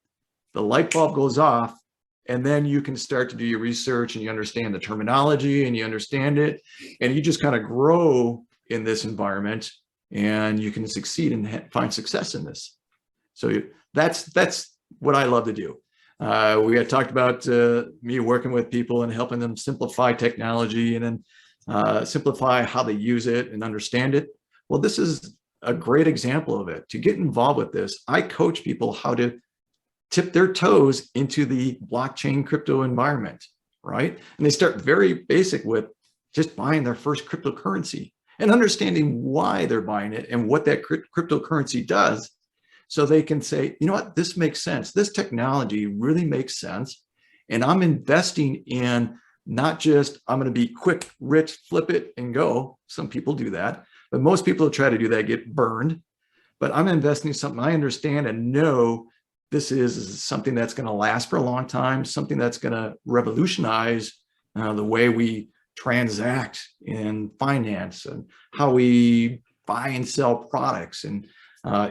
the light bulb goes off, and then you can start to do your research and you understand the terminology and you understand it, and you just kind of grow in this environment, and you can succeed and find success in this. So that's what I love to do. We had talked about me working with people and helping them simplify technology and then simplify how they use it and understand it. Well, this is a great example of it. To get involved with this, I coach people how to tip their toes into the blockchain crypto environment, right? And they start very basic with just buying their first cryptocurrency and understanding why they're buying it and what that cryptocurrency does. So they can say, you know what, this makes sense. This technology really makes sense. And I'm investing in not just, I'm going to be quick, rich, flip it and go. Some people do that, but most people who try to do that get burned. But I'm investing in something I understand and know this is something that's going to last for a long time, something that's going to revolutionize the way we transact in finance and how we buy and sell products, and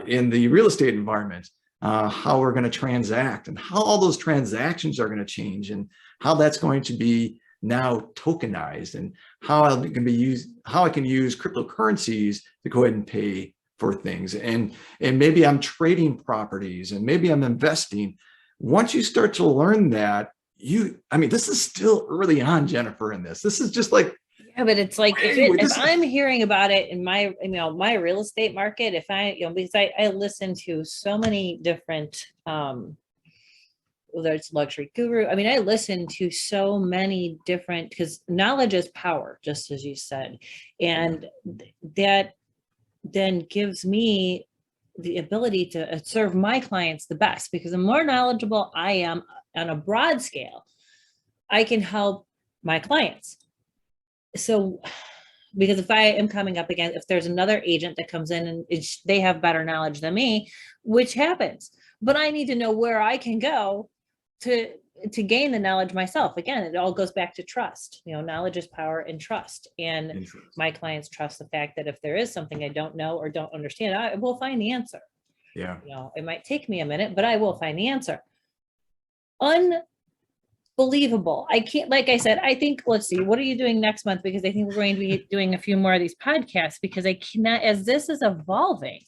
in the real estate environment, how we're going to transact and how all those transactions are going to change, and how that's going to be now tokenized, and how it can be used, how I can use cryptocurrencies to go ahead and pay for things. And maybe I'm trading properties, and maybe I'm investing. Once you start to learn that, I mean, this is still early on, Jennifer, in this. This is just like, yeah, but it's like if I'm hearing about it in my, my real estate market, if I, because I listen to so many different, whether it's luxury guru, I mean, I listen to so many different, because knowledge is power, just as you said, and that then gives me the ability to serve my clients the best, because the more knowledgeable I am on a broad scale, I can help my clients. So, because if I am coming up against, if there's another agent that comes in and they have better knowledge than me, which happens, but I need to know where I can go to gain the knowledge myself. Again, it all goes back to trust. Knowledge is power, and trust. And my clients trust the fact that if there is something I don't know or don't understand, I will find the answer. Yeah. It might take me a minute, but I will find the answer. Unbelievable. I can't, like I said, I think, let's see, what are you doing next month? Because I think we're going to be doing a few more of these podcasts, because I cannot, as this is evolving,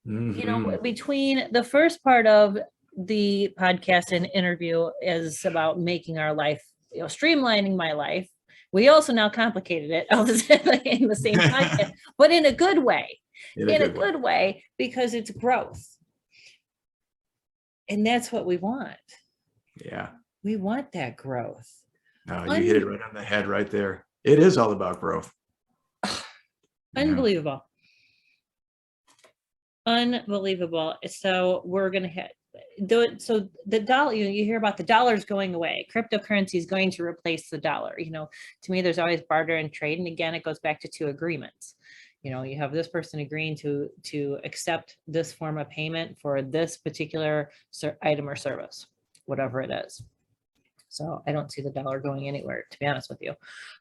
between the first part of the podcast and interview is about making our life, streamlining my life. We also now complicated it in the same podcast, but in a good way, in a good way, because it's growth. And that's what we want. Yeah. We want that growth. No, you hit it right on the head right there. It is all about growth. Unbelievable. Unbelievable. So we're going to so the dollar, you hear about the dollars going away. Cryptocurrency is going to replace the dollar. To me, there's always barter and trade. And again, it goes back to two agreements. You have this person agreeing to accept this form of payment for this particular item or service, whatever it is. So I don't see the dollar going anywhere, to be honest with you.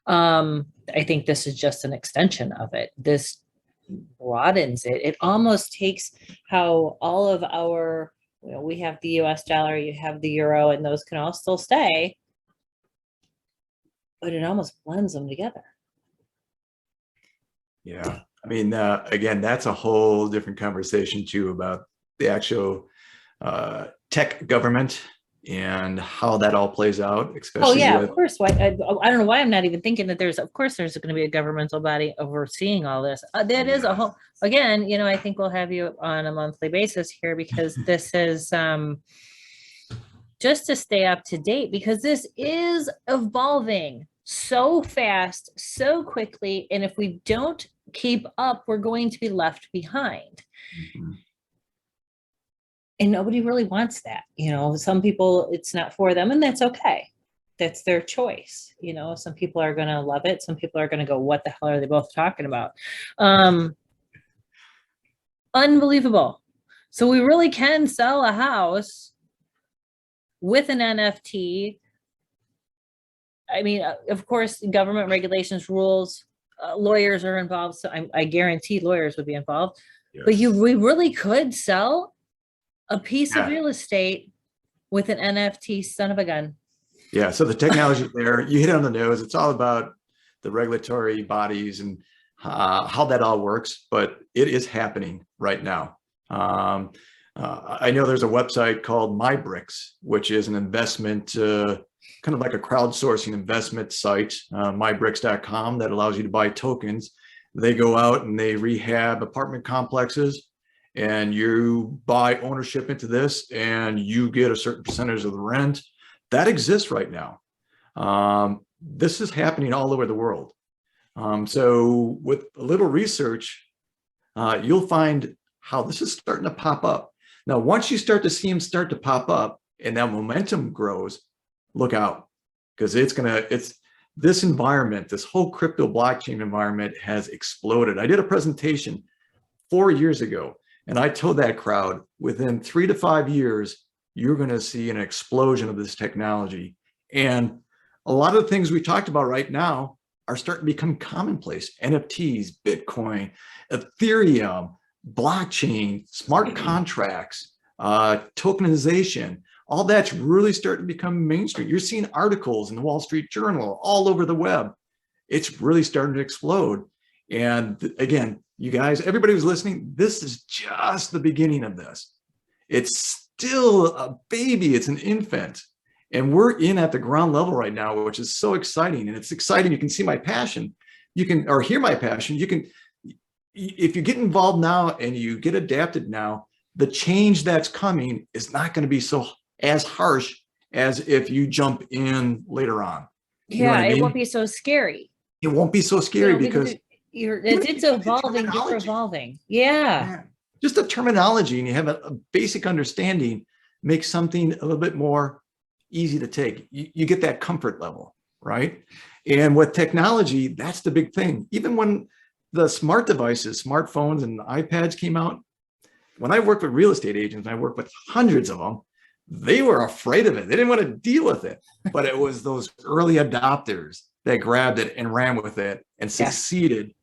I think this is just an extension of it. This broadens it. It almost takes how all of our, we have the US dollar, you have the euro, and those can all still stay, but it almost blends them together. Yeah. I mean, again, that's a whole different conversation too, about the actual tech government and how that all plays out, especially of course. I don't know why I'm not even thinking that there's going to be a governmental body overseeing all this. That is a whole, again, I think we'll have you on a monthly basis here, because this is just to stay up to date, because this is evolving so fast, so quickly. And if we don't keep up, we're going to be left behind. Mm-hmm. And nobody really wants that. Some people, it's not for them, and that's okay. That's their choice. Some people are going to love it. Some people are going to go, what the hell are they both talking about? Unbelievable. So we really can sell a house with an NFT. I mean, of course, government regulations, rules, lawyers are involved. So I guarantee lawyers would be involved. Yes. But we really could sell a piece of real estate with an NFT, son of a gun. Yeah. So the technology there, you hit on the nose. It's all about the regulatory bodies and how that all works, but it is happening right now. I know there's a website called MyBricks, which is an investment, kind of like a crowdsourcing investment site, mybricks.com, that allows you to buy tokens. They go out and they rehab apartment complexes, and you buy ownership into this, and you get a certain percentage of the rent. That exists right now. This is happening all over the world. So with a little research, you'll find how this is starting to pop up. Now, once you start to see them start to pop up and that momentum grows, look out, because it's this environment, this whole crypto blockchain environment has exploded. I did a presentation 4 years ago, and I told that crowd, within 3 to 5 years, you're going to see an explosion of this technology. And a lot of the things we talked about right now are starting to become commonplace. NFTs, Bitcoin, Ethereum, blockchain, smart contracts, tokenization, all that's really starting to become mainstream. You're seeing articles in the Wall Street Journal, all over the web. It's really starting to explode. And again, you guys, everybody who's listening, this is just the beginning of this. It's still a baby, it's an infant. And we're in at the ground level right now, which is so exciting. And it's exciting. You can see my passion. You can, or hear my passion. You can, if you get involved now and you get adapted now, the change that's coming is not going to be so as harsh as if you jump in later on. You know what I mean? It won't be so scary. It won't be so scary because it's evolving, you're evolving. Yeah. Just the terminology, and you have a basic understanding, makes something a little bit more easy to take. You get that comfort level, right? And with technology, that's the big thing. Even when the smart devices, smartphones and iPads came out, when I worked with real estate agents, I worked with hundreds of them, they were afraid of it. They didn't want to deal with it. But it was those early adopters that grabbed it and ran with it and succeeded.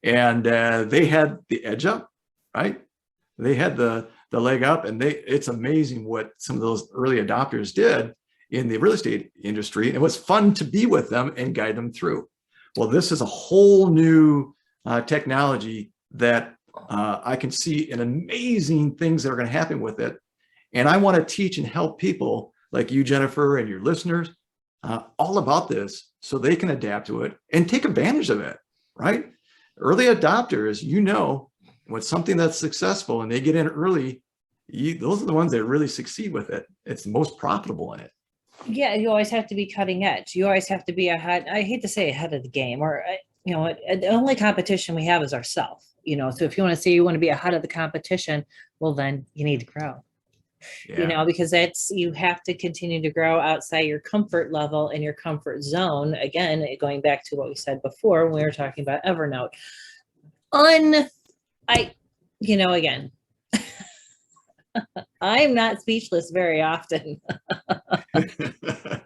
And they had the edge up, right? They had the leg up, and it's amazing what some of those early adopters did in the real estate industry. It was fun to be with them and guide them through. Well, this is a whole new technology that I can see an amazing things that are going to happen with it. And I want to teach and help people like you, Jennifer, and your listeners all about this so they can adapt to it and take advantage of it, right? Early adopters, when something that's successful and they get in early, those are the ones that really succeed with it. It's the most profitable in it. Yeah, you always have to be cutting edge. You always have to be ahead. I hate to say ahead of the game, or the only competition we have is ourselves. So if you want to say you want to be ahead of the competition, well, then you need to grow. Yeah. Because you have to continue to grow outside your comfort level and your comfort zone. Again, going back to what we said before when we were talking about Evernote. Again, I'm not speechless very often.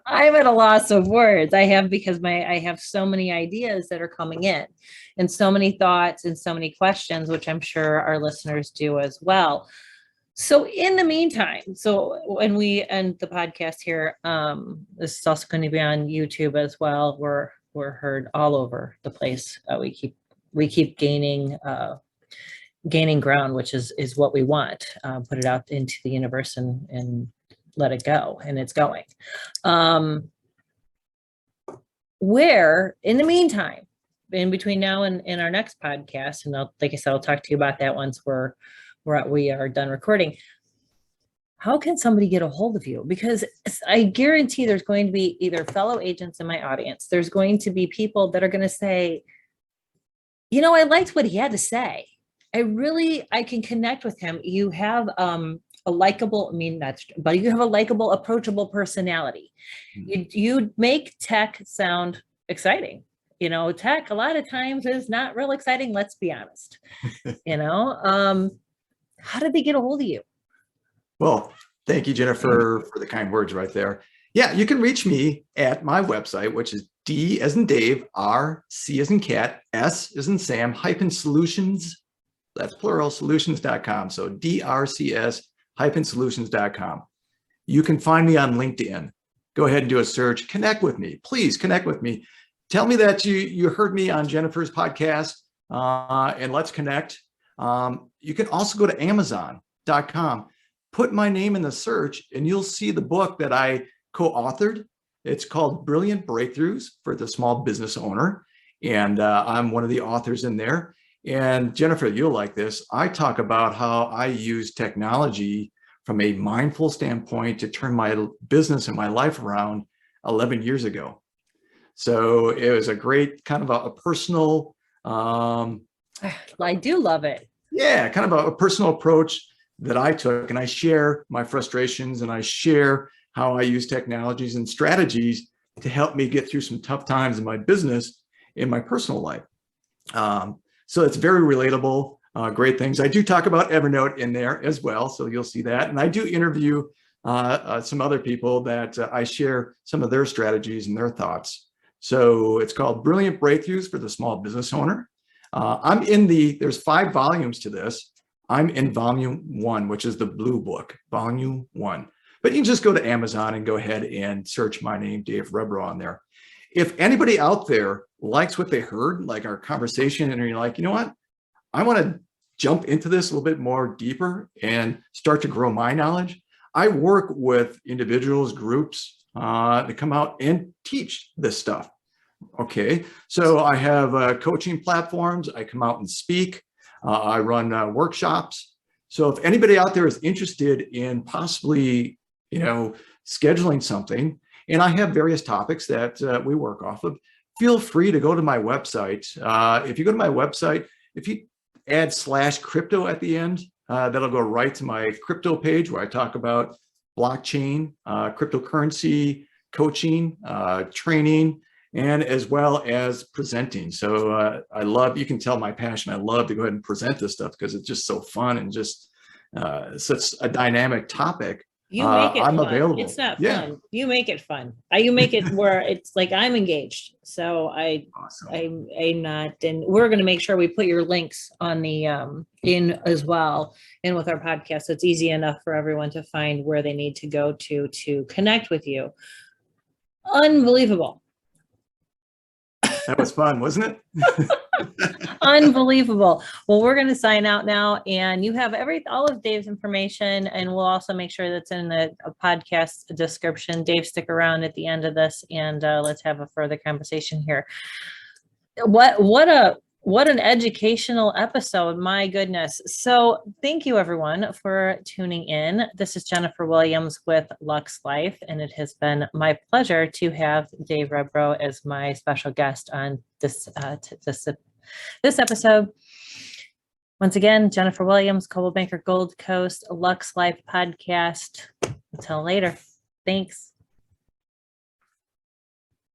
I'm at a loss of words. Because I have so many ideas that are coming in, and so many thoughts and so many questions, which I'm sure our listeners do as well. So in the meantime, when we end the podcast here, this is also going to be on YouTube as well. We're heard all over the place. We keep gaining ground, which is what we want. Put it out into the universe and let it go, and it's going. Where in the meantime, in between now and our next podcast, and like I said, I'll talk to you about that once we are done recording. How can somebody get a hold of you? Because I guarantee there's going to be either fellow agents in my audience. There's going to be people that are going to say, I liked what he had to say. I can connect with him. You have a likable, but you have a likable, approachable personality. You make tech sound exciting. Tech a lot of times is not real exciting. Let's be honest. How did they get a hold of you? Well, thank you, Jennifer, for the kind words right there. Yeah, you can reach me at my website, which is D as in Dave, R, C as in cat, S as in Sam, -solutions, that's plural, solutions.com. So DRCS -solutions.com. You can find me on LinkedIn. Go ahead and do a search. Connect with me. Please connect with me. Tell me that you heard me on Jennifer's podcast. and let's connect. You can also go to Amazon.com, put my name in the search, and you'll see the book that I co-authored. It's called Brilliant Breakthroughs for the Small Business Owner. And I'm one of the authors in there. And Jennifer, you'll like this. I talk about how I use technology from a mindful standpoint to turn my business and my life around 11 years ago. So it was a great kind of a personal. I do love it. Yeah, kind of a personal approach that I took, and I share my frustrations and I share how I use technologies and strategies to help me get through some tough times in my business, in my personal life. So it's very relatable, great things. I do talk about Evernote in there as well, so you'll see that. And I do interview some other people that I share some of their strategies and their thoughts. So it's called Brilliant Breakthroughs for the Small Business Owner. There's 5 volumes to this. I'm in volume 1, which is the blue book, volume 1. But you can just go to Amazon and go ahead and search my name, Dave Rebro, on there. If anybody out there likes what they heard, like our conversation, and you're like, you know what, I want to jump into this a little bit more deeper and start to grow my knowledge, I work with individuals, groups to come out and teach this stuff. Okay, so I have coaching platforms. I come out and speak. I run workshops. So if anybody out there is interested in possibly, scheduling something, and I have various topics that we work off of, feel free to go to my website. If you go to my website, if you add /crypto at the end, that'll go right to my crypto page where I talk about blockchain, cryptocurrency, coaching, training, and as well as presenting. So you can tell my passion. I love to go ahead and present this stuff because it's just so fun and just such a dynamic topic. You make it I'm fun. available. It's not fun. You make it fun. You make it where it's like I'm engaged. So Awesome. I'm not, and we're going to make sure we put your links on the in as well, and with our podcast, so it's easy enough for everyone to find where they need to go to connect with you. Unbelievable. That was fun, wasn't it? Unbelievable. Well, we're going to sign out now, and you have all of Dave's information, and we'll also make sure that's in the podcast description. Dave, stick around at the end of this, and let's have a further conversation here. What an educational episode. My goodness. So thank you everyone for tuning in. This is Jennifer Williams with Lux Life, and it has been my pleasure to have Dave Rebro as my special guest on this episode. Once again, Jennifer Williams, Coldwell Banker Gold Coast, Lux Life podcast. Until later. Thanks.